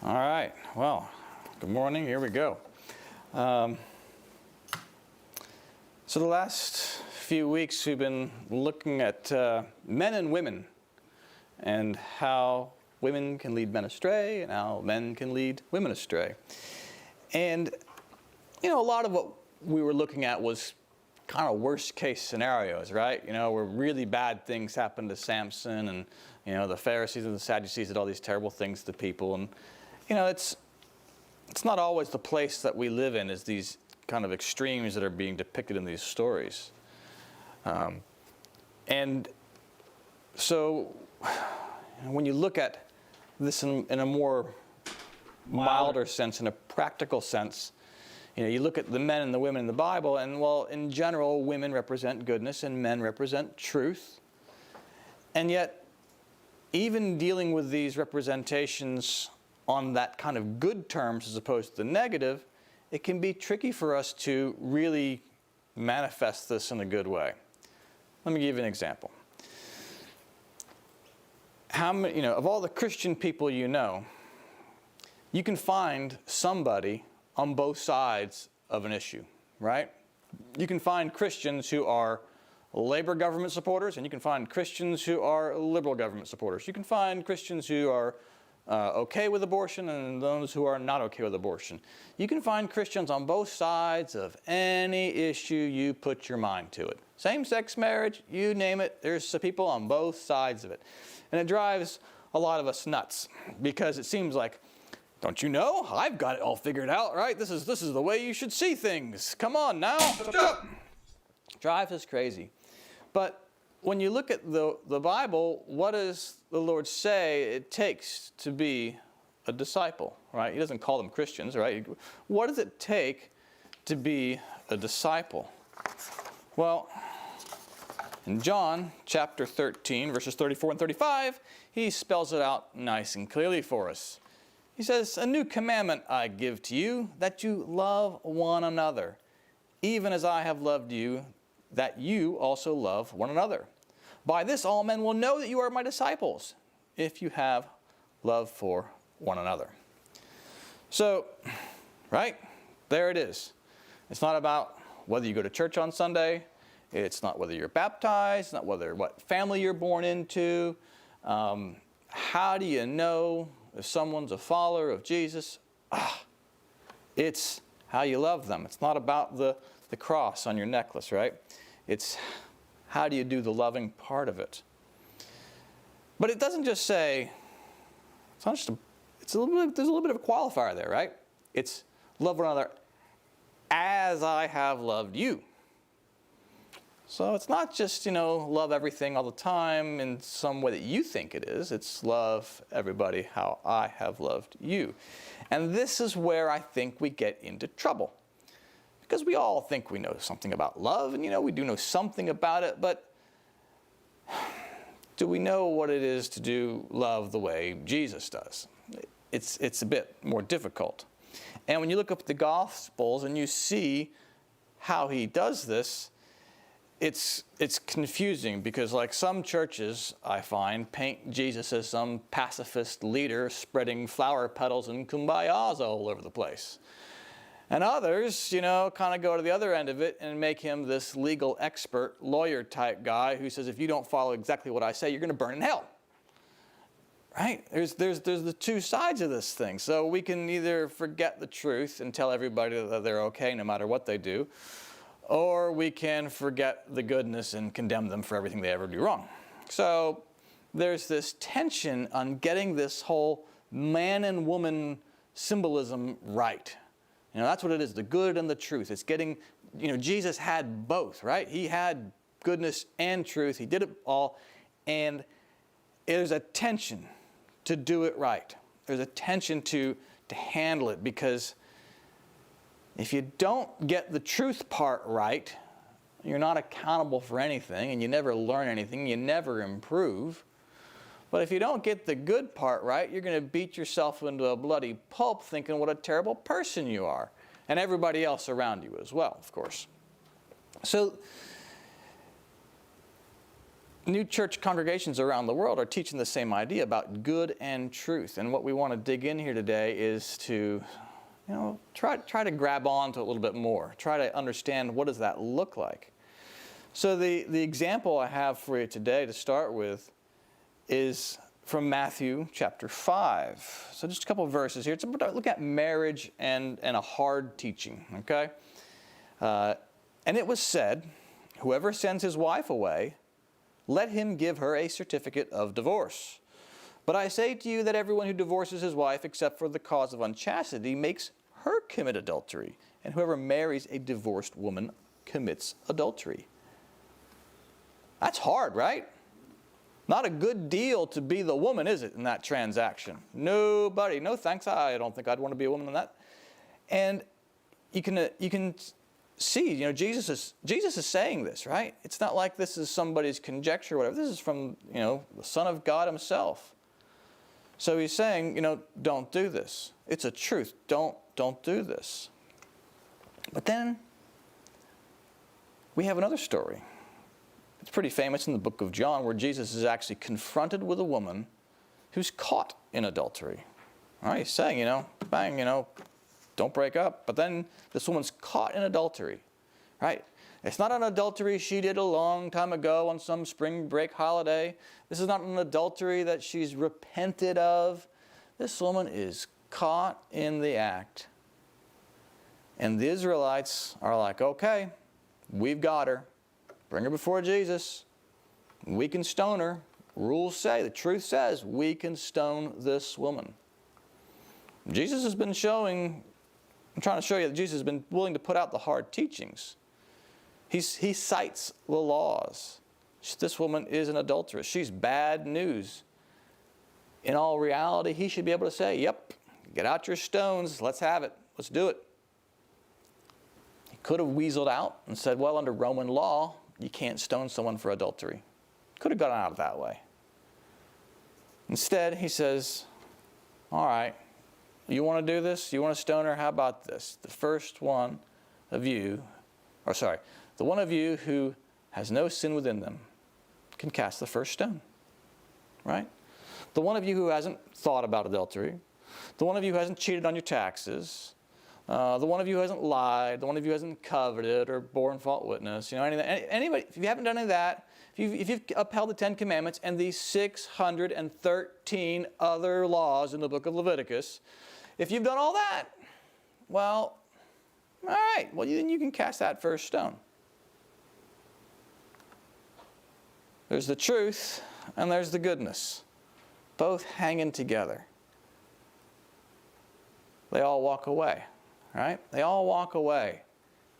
All right, well, good morning, here we go. So the last few weeks we've been looking at men and women and how women can lead men astray and how men can lead women astray. And, you know, a lot of what we were looking at was kind of worst case scenarios, right? You know, where really bad things happened to Samson and, you know, the Pharisees and the Sadducees did all these terrible things to people. And, you know, it's not always the place that we live in is these kind of extremes that are being depicted in these stories. And so when you look at this in a more milder sense, in a practical sense, you know, you look at the men and the women in the Bible, and, well, in general, women represent goodness and men represent truth. And yet, even dealing with these representations on that kind of good terms as opposed to the negative, it can be tricky for us to really manifest this in a good way. Let me give you an example. How many, you know, of all the Christian people you know, you can find somebody on both sides of an issue, right? You can find Christians who are labor government supporters, and you can find Christians who are liberal government supporters. You can find Christians who are okay with abortion and those who are not okay with abortion. You can find Christians on both sides of any issue you put your mind to it. Same-sex marriage, you name it, there's some people on both sides of it. And it drives a lot of us nuts because it seems like, don't you know? I've got it all figured out, right? This is the way you should see things. Come on now. Drives us crazy. But when you look at the Bible, what does the Lord say it takes to be a disciple, right? He doesn't call them Christians, right? What does it take to be a disciple? Well, in John chapter 13, verses 34 and 35, he spells it out nice and clearly for us. He says, "A new commandment I give to you, that you love one another, even as I have loved you, that you also love one another. By this all men will know that you are my disciples, if you have love for one another." So, right, there it is. It's not about whether you go to church on Sunday. It's not whether you're baptized. It's not whether what family you're born into. How do you know if someone's a follower of Jesus? It's how you love them. It's not about the cross on your necklace, right? It's how do you do the loving part of it? But it doesn't just say, there's a little bit of a qualifier there, right? It's love one another as I have loved you. So it's not just, you know, love everything all the time in some way that you think it is. It's love everybody how I have loved you. And this is where I think we get into trouble. Because we all think we know something about love, and, you know, we do know something about it, but do we know what it is to do love the way Jesus does? It's a bit more difficult. And when you look up the Gospels and you see how he does this, it's confusing because, like, some churches, I find, paint Jesus as some pacifist leader spreading flower petals and kumbayas all over the place. And others, you know, kind of go to the other end of it and make him this legal expert, lawyer-type guy who says, if you don't follow exactly what I say, you're going to burn in hell. Right? There's the two sides of this thing. So we can either forget the truth and tell everybody that they're okay no matter what they do, or we can forget the goodness and condemn them for everything they ever do wrong. So there's this tension on getting this whole man and woman symbolism right. You know, that's what it is, the good and the truth. It's getting, you know, Jesus had both, right? He had goodness and truth. He did it all. And there's a tension to do it right. There's a tension to handle it, because if you don't get the truth part right, you're not accountable for anything, and you never learn anything, you never improve. But if you don't get the good part right, you're going to beat yourself into a bloody pulp thinking what a terrible person you are. And everybody else around you as well, of course. So new church congregations around the world are teaching the same idea about good and truth. And what we want to dig in here today is to, try to grab on to it a little bit more. Try to understand, what does that look like? So the example I have for you today to start with is from Matthew chapter 5. So just a couple of verses here. It's about look at marriage and a hard teaching, okay? And it was said, whoever sends his wife away, let him give her a certificate of divorce. But I say to you that everyone who divorces his wife except for the cause of unchastity makes her commit adultery. And whoever marries a divorced woman commits adultery. That's hard, right? Not a good deal to be the woman, is it, in that transaction? Nobody. No thanks. I don't think I'd want to be a woman in that. And you can see, Jesus is saying this, right? It's not like this is somebody's conjecture or whatever. This is from, the Son of God himself. So he's saying, don't do this. It's a truth. Don't do this. But then we have another story. It's pretty famous in the book of John, where Jesus is actually confronted with a woman who's caught in adultery. All right, he's saying, bang, don't break up. But then this woman's caught in adultery, right? It's not an adultery she did a long time ago on some spring break holiday. This is not an adultery that she's repented of. This woman is caught in the act. And the Israelites are like, okay, we've got her. Bring her before Jesus. We can stone her. Rules say, the truth says, we can stone this woman. Jesus has been I'm trying to show you that Jesus has been willing to put out the hard teachings. He cites the laws. This woman is an adulteress. She's bad news. In all reality, he should be able to say, yep, get out your stones. Let's have it. Let's do it. He could have weaseled out and said, well, under Roman law, you can't stone someone for adultery. Could have gotten out of that way. Instead, he says, all right, you want to do this? You want to stone her? How about this? The one of you who has no sin within them can cast the first stone. Right? The one of you who hasn't thought about adultery, the one of you who hasn't cheated on your taxes, the one of you who hasn't lied, the one of you who hasn't coveted or borne false witness, anybody, if you haven't done any of that, if you've upheld the 10 Commandments and these 613 other laws in the book of Leviticus, if you've done all that, well, all right, well, then you can cast that first stone. There's the truth and there's the goodness, both hanging together. They all walk away, right? They all walk away.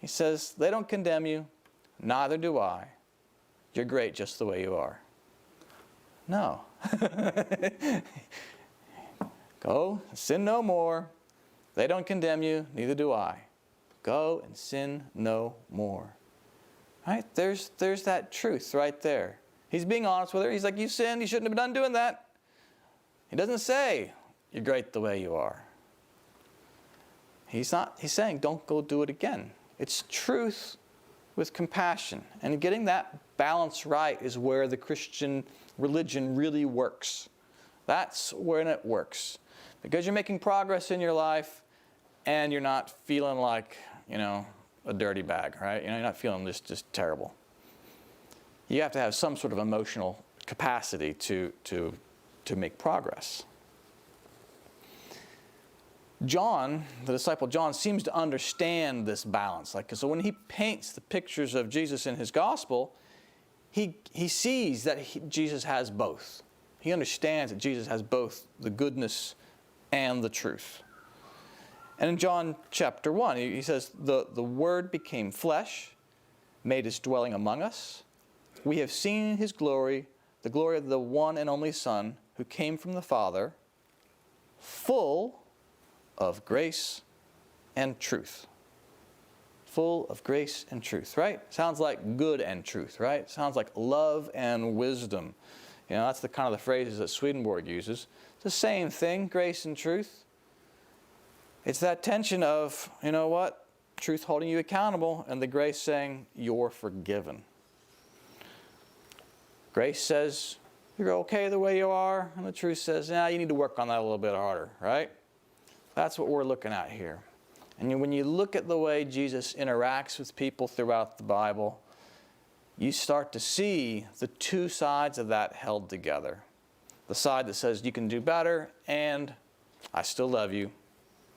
He says, they don't condemn you, neither do I. You're great just the way you are. No. Go, sin no more. They don't condemn you, neither do I. Go and sin no more. Right? There's that truth right there. He's being honest with her. He's like, you sinned, you shouldn't have been done doing that. He doesn't say, you're great the way you are. He's saying, don't go do it again. It's truth with compassion. And getting that balance right is where the Christian religion really works. That's when it works. Because you're making progress in your life and you're not feeling like, a dirty bag, right? You're not feeling just terrible. You have to have some sort of emotional capacity to make progress. John, the disciple John, seems to understand this balance. So when he paints the pictures of Jesus in his gospel, he sees that Jesus has both. He understands that Jesus has both the goodness and the truth. And in John chapter 1, he says, the Word became flesh, made his dwelling among us. We have seen his glory, the glory of the one and only Son, who came from the Father, full of grace and truth. Full of grace and truth, right? Sounds like good and truth, right? Sounds like love and wisdom. That's the kind of the phrases that Swedenborg uses. It's the same thing, grace and truth. It's that tension of, truth holding you accountable and the grace saying, you're forgiven. Grace says, you're okay the way you are. And the truth says, you need to work on that a little bit harder, right? That's what we're looking at here. And when you look at the way Jesus interacts with people throughout the Bible, you start to see the two sides of that held together. The side that says you can do better and I still love you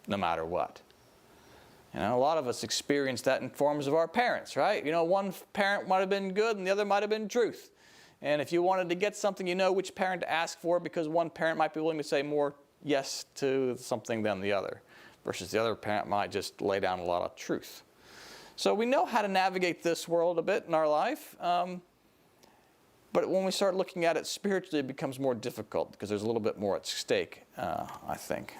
no matter what. You know, a lot of us experience that in forms of our parents, right? You know, one parent might have been good and the other might have been truth. And if you wanted to get something, you know which parent to ask for, because one parent might be willing to say more yes to something than the other, versus the other parent might just lay down a lot of truth. So we know how to navigate this world a bit in our life, but when we start looking at it spiritually, it becomes more difficult because there's a little bit more at stake, I think.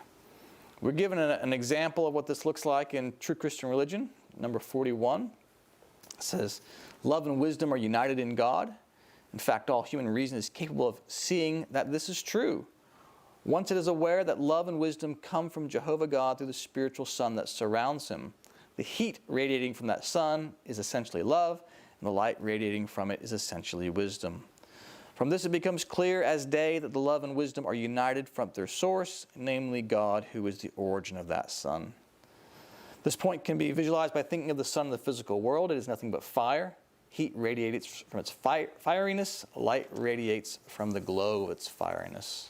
We're given an example of what this looks like in True Christian Religion, number 41. It says, love and wisdom are united in God. In fact, all human reason is capable of seeing that this is true. Once it is aware that love and wisdom come from Jehovah God through the spiritual sun that surrounds him. The heat radiating from that sun is essentially love, and the light radiating from it is essentially wisdom. From this it becomes clear as day that the love and wisdom are united from their source, namely God, who is the origin of that sun. This point can be visualized by thinking of the sun in the physical world. It is nothing but fire. Heat radiates from its fieriness. Light radiates from the glow of its fieriness.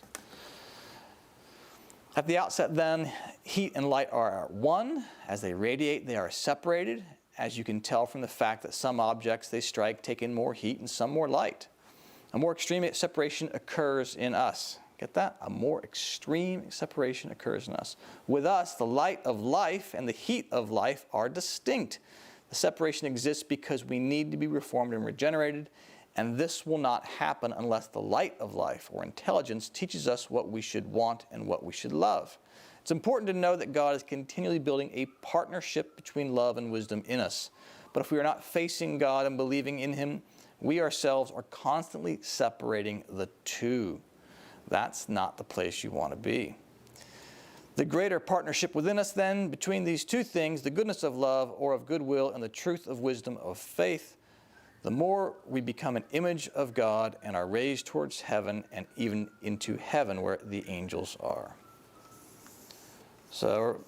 At the outset then, heat and light are one. As they radiate, they are separated, as you can tell from the fact that some objects they strike take in more heat and some more light. A more extreme separation occurs in us. Get that? A more extreme separation occurs in us. With us, the light of life and the heat of life are distinct. The separation exists because we need to be reformed and regenerated, and this will not happen unless the light of life, or intelligence, teaches us what we should want and what we should love. It's important to know that God is continually building a partnership between love and wisdom in us. But if we are not facing God and believing in Him, we ourselves are constantly separating the two. That's not the place you want to be. The greater partnership within us then, between these two things, the goodness of love or of goodwill and the truth of wisdom of faith, the more we become an image of God and are raised towards heaven and even into heaven where the angels are. So,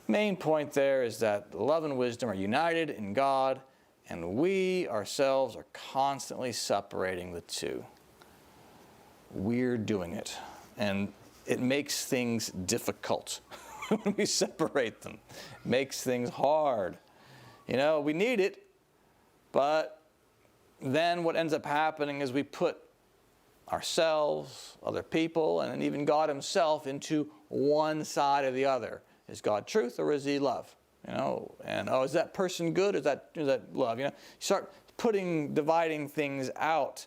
main point there is that love and wisdom are united in God, and we ourselves are constantly separating the two. We're doing it. And it makes things difficult when we separate them. It makes things hard. You know, we need it, but then what ends up happening is we put ourselves, other people, and even God Himself into one side or the other. Is God truth or is He love? You know, and is that person good? Is that love? You know, you start dividing things out.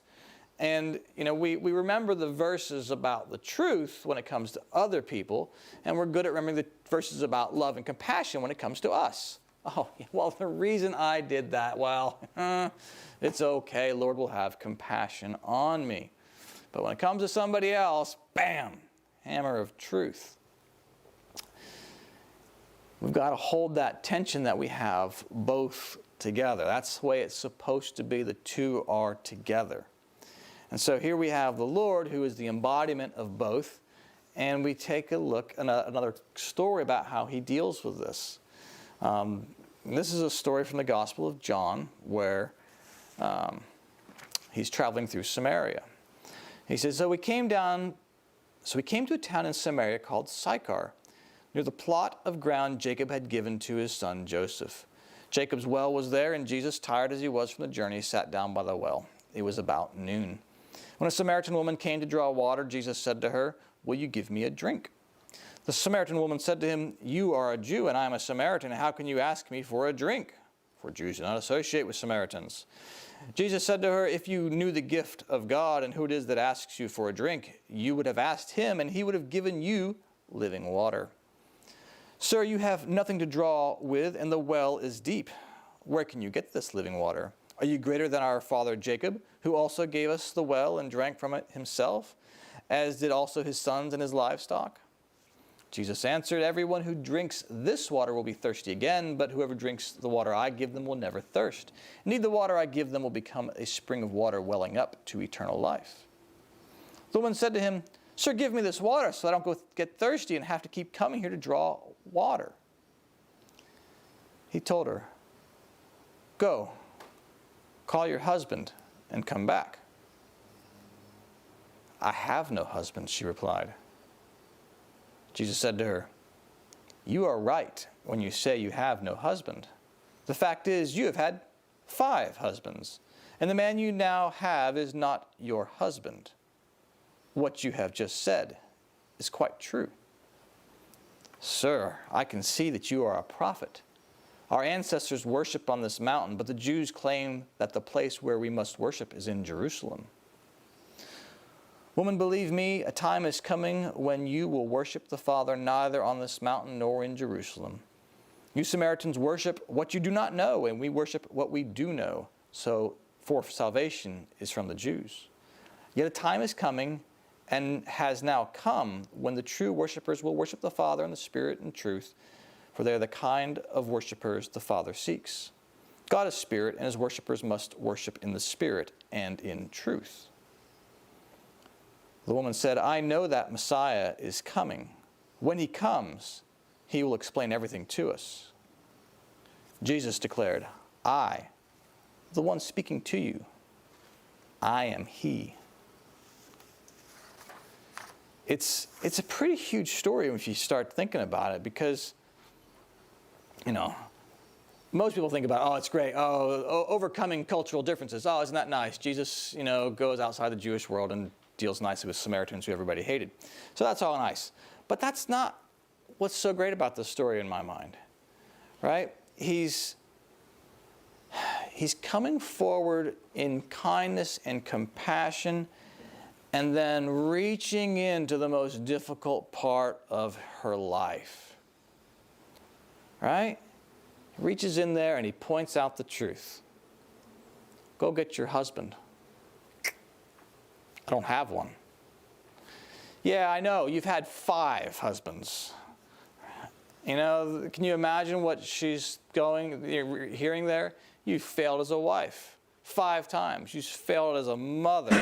And, you know, we remember the verses about the truth when it comes to other people, and we're good at remembering the verses about love and compassion when it comes to us. Oh, well, the reason I did that, well, it's okay. Lord will have compassion on me. But when it comes to somebody else, bam, hammer of truth. We've got to hold that tension that we have both together. That's the way it's supposed to be. The two are together. And so here we have the Lord, who is the embodiment of both, and we take a look at another story about how He deals with this. This is a story from the Gospel of John where he's traveling through Samaria. He says, So we came to a town in Samaria called Sychar, near the plot of ground Jacob had given to his son Joseph. Jacob's well was there, and Jesus, tired as he was from the journey, sat down by the well. It was about noon. When a Samaritan woman came to draw water, Jesus said to her, Will you give me a drink? The Samaritan woman said to him, You are a Jew, and I am a Samaritan. How can you ask me for a drink? For Jews do not associate with Samaritans. Jesus said to her, If you knew the gift of God and who it is that asks you for a drink, you would have asked Him, and He would have given you living water. Sir, you have nothing to draw with, and the well is deep. Where can you get this living water? Are you greater than our father Jacob, who also gave us the well and drank from it himself, as did also his sons and his livestock? Jesus answered, "Everyone who drinks this water will be thirsty again, but whoever drinks the water I give them will never thirst. Indeed, the water I give them will become a spring of water welling up to eternal life." The woman said to him, "Sir, give me this water so I don't go get thirsty and have to keep coming here to draw water." He told her, "Go, call your husband and come back." "I have no husband," she replied. Jesus said to her, "You are right when you say you have no husband. The fact is, you have had 5 husbands, and the man you now have is not your husband. What you have just said is quite true." "Sir, I can see that you are a prophet. Our ancestors worshiped on this mountain, but the Jews claim that the place where we must worship is in Jerusalem." "Woman, believe me, a time is coming when you will worship the Father neither on this mountain nor in Jerusalem. You Samaritans worship what you do not know, and we worship what we do know. For salvation is from the Jews. Yet a time is coming, and has now come, when the true worshipers will worship the Father in the Spirit and truth, for they are the kind of worshipers the Father seeks. God is Spirit, and His worshipers must worship in the Spirit and in truth." The woman said, "I know that Messiah is coming. When He comes, He will explain everything to us." Jesus declared, "I, the one speaking to you, I am He." It's a pretty huge story if you start thinking about it, because, most people think about, oh, it's great, overcoming cultural differences. Oh, isn't that nice? Jesus, goes outside the Jewish world and deals nicely with Samaritans who everybody hated. So that's all nice. But that's not what's so great about this story in my mind, right? He's coming forward in kindness and compassion, and then reaching into the most difficult part of her life, right? He reaches in there and he points out the truth. Go get your husband. I don't have one. Yeah, I know, you've had 5 husbands. Can you imagine what she's hearing there? You failed as a wife 5 times. You failed as a mother.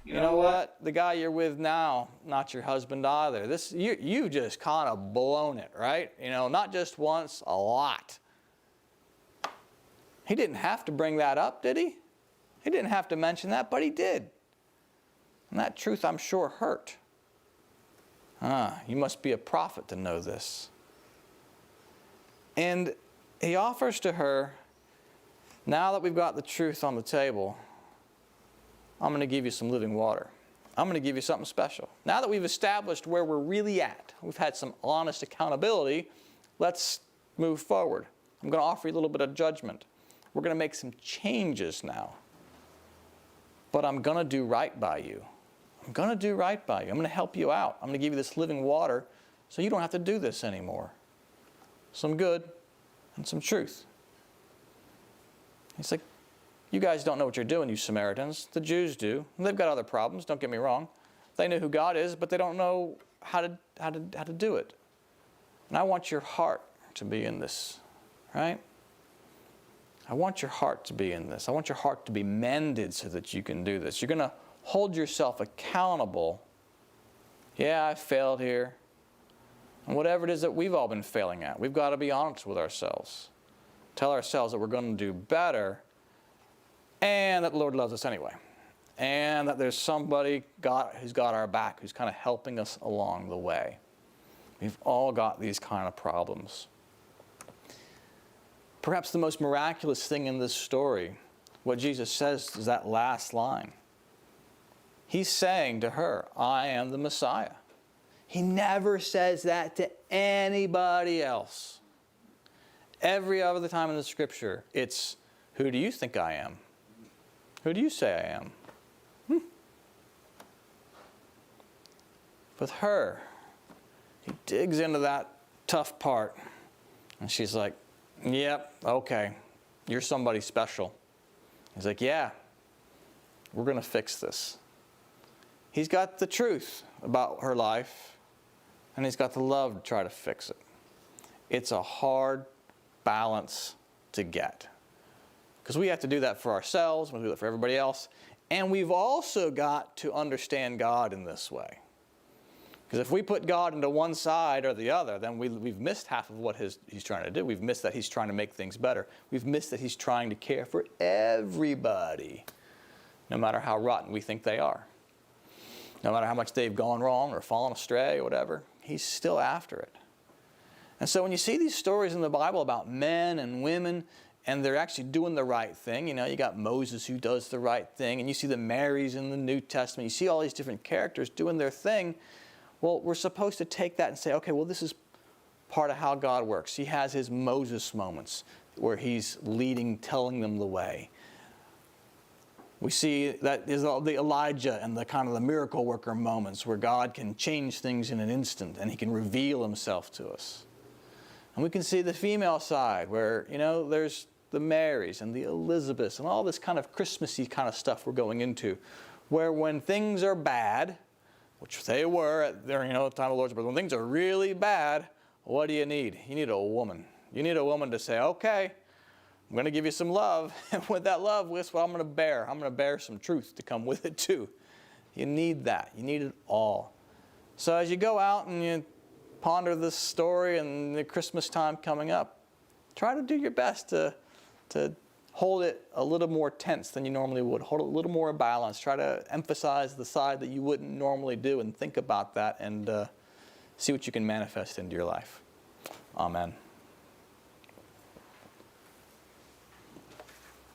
You know what? The guy you're with now, not your husband either. You just kind of blown it, right? Not just once, a lot. He didn't have to bring that up, did he? He didn't have to mention that, but he did. And that truth, I'm sure, hurt. You must be a prophet to know this. And he offers to her, now that we've got the truth on the table, I'm going to give you some living water. I'm going to give you something special. Now that we've established where we're really at, we've had some honest accountability, let's move forward. I'm going to offer you a little bit of judgment. We're going to make some changes now. But I'm going to do right by you. I'm going to do right by you. I'm going to help you out. I'm going to give you this living water so you don't have to do this anymore. Some good and some truth. He's like, you guys don't know what you're doing, you Samaritans. The Jews do. They've got other problems, don't get me wrong. They know who God is, but they don't know how to do it. And I want your heart to be in this, right? I want your heart to be in this. I want your heart to be mended so that you can do this. You're going to hold yourself accountable. Yeah, I failed here. And whatever it is that we've all been failing at, we've got to be honest with ourselves. Tell ourselves that we're going to do better, and that the Lord loves us anyway. And that there's somebody who's got our back, who's kind of helping us along the way. We've all got these kind of problems. Perhaps the most miraculous thing in this story, what Jesus says is that last line. He's saying to her, I am the Messiah. He never says that to anybody else. Every other time in the Scripture, it's, who do you think I am? Who do you say I am? With her, he digs into that tough part. And she's like, yep, okay, you're somebody special. He's like, yeah, we're going to fix this. He's got the truth about her life, and he's got the love to try to fix it. It's a hard balance to get, because we have to do that for ourselves, we do that for everybody else, and we've also got to understand God in this way. Because if we put God into one side or the other, then we've missed half of what he's trying to do. We've missed that he's trying to make things better. We've missed that he's trying to care for everybody, no matter how rotten we think they are. No matter how much they've gone wrong or fallen astray or whatever, he's still after it. And so when you see these stories in the Bible about men and women, and they're actually doing the right thing, you know, you got Moses who does the right thing, and you see the Marys in the New Testament, you see all these different characters doing their thing. Well, we're supposed to take that and say, okay, well, this is part of how God works. He has his Moses moments where he's leading, telling them the way. We see that there's the Elijah and the kind of the miracle worker moments where God can change things in an instant and he can reveal himself to us. And we can see the female side where, you know, there's the Marys and the Elizabeths and all this kind of Christmassy kind of stuff we're going into, where when things are bad, which they were during the time of the Lord's birth, when things are really bad, what do you need? You need a woman. You need a woman to say, okay, I'm going to give you some love. And with that love, guess what I'm going to bear? I'm going to bear some truth to come with it too. You need that. You need it all. So as you go out and you ponder this story and the Christmas time coming up, try to do your best to hold it a little more tense than you normally would. Hold it a little more balanced. Try to emphasize the side that you wouldn't normally do and think about that and see what you can manifest into your life. Amen.